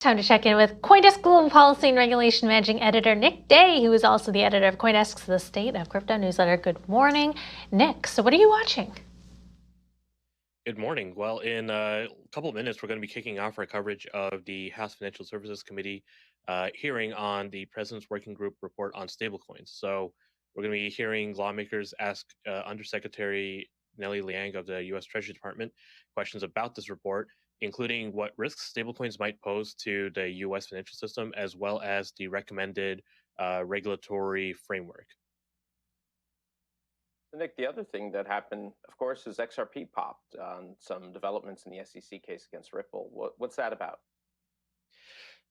Time to check in with CoinDesk Global Policy and Regulation Managing Editor nikhilesh-de, who is also the editor of CoinDesk's The State of Crypto newsletter. Good morning, Nick. So what are you watching? Good morning. Well, in a couple of minutes, we're going to be kicking off our coverage of the House Financial Services Committee hearing on the President's Working Group report on stablecoins. So we're going to be hearing lawmakers ask Undersecretary Nellie Liang of the U.S. Treasury Department questions about this report, including what risks stablecoins might pose to the U.S. financial system, as well as the recommended regulatory framework. Nick, the other thing that happened, of course, is XRP popped on some developments in the SEC case against Ripple. What's that about?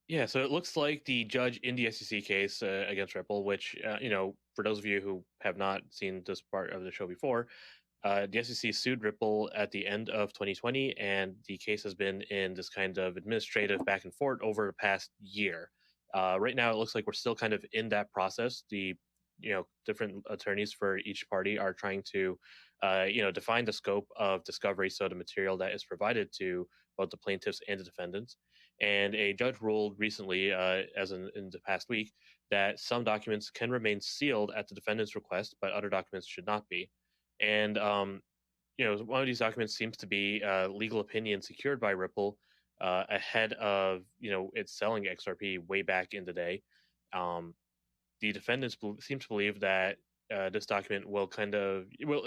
Yeah, so it looks like the judge in the SEC case against Ripple, which, for those of you who have not seen this part of the show before, the SEC sued Ripple at the end of 2020, and the case has been in this kind of administrative back and forth over the past year. Right now, it looks like we're still kind of in that process. The different attorneys for each party are trying to, define the scope of discovery, so the material that is provided to both the plaintiffs and the defendants. And a judge ruled recently, in the past week, that some documents can remain sealed at the defendant's request, but other documents should not be. And one of these documents seems to be legal opinion secured by Ripple ahead of it selling XRP way back in the day. The defendants seem to believe that this document will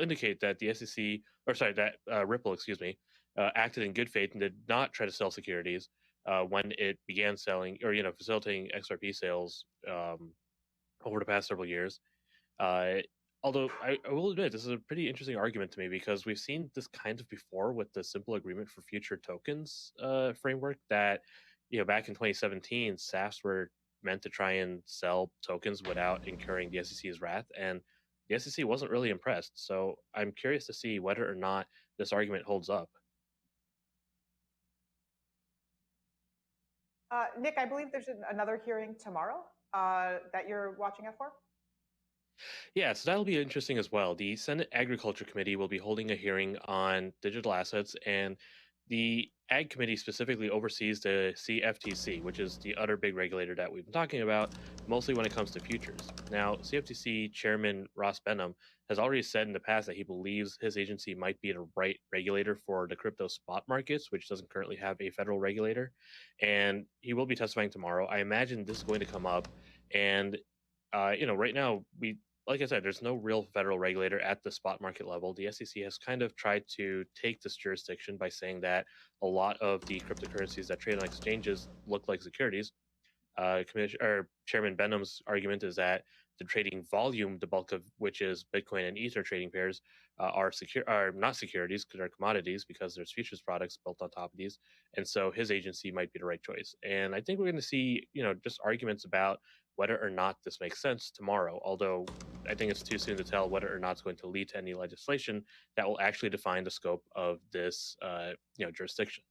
indicate that the SEC, or sorry, that Ripple, excuse me, acted in good faith and did not try to sell securities when it began selling or facilitating XRP sales over the past several years. Uh, Although I will admit, this is a pretty interesting argument to me because we've seen this kind of before with the Simple Agreement for Future Tokens framework that, back in 2017, SAFs were meant to try and sell tokens without incurring the SEC's wrath, and the SEC wasn't really impressed. So I'm curious to see whether or not this argument holds up. Nick, I believe there's another hearing tomorrow that you're watching out for. Yeah, so that'll be interesting as well. The Senate Agriculture Committee will be holding a hearing on digital assets, and the Ag Committee specifically oversees the CFTC, which is the other big regulator that we've been talking about, mostly when it comes to futures. Now, CFTC Chairman Ross Benham has already said in the past that he believes his agency might be the right regulator for the crypto spot markets, which doesn't currently have a federal regulator. And he will be testifying tomorrow. I imagine this is going to come up. And right now, like I said, there's no real federal regulator at the spot market level. The SEC has kind of tried to take this jurisdiction by saying that a lot of the cryptocurrencies that trade on exchanges look like securities. Chairman Benham's argument is that the trading volume, the bulk of which is Bitcoin and Ether trading pairs, are not securities because they're commodities, because there's futures products built on top of these, and so his agency might be the right choice. And I think we're going to see, just arguments about whether or not this makes sense tomorrow. Although I think it's too soon to tell whether or not it's going to lead to any legislation that will actually define the scope of this, jurisdiction.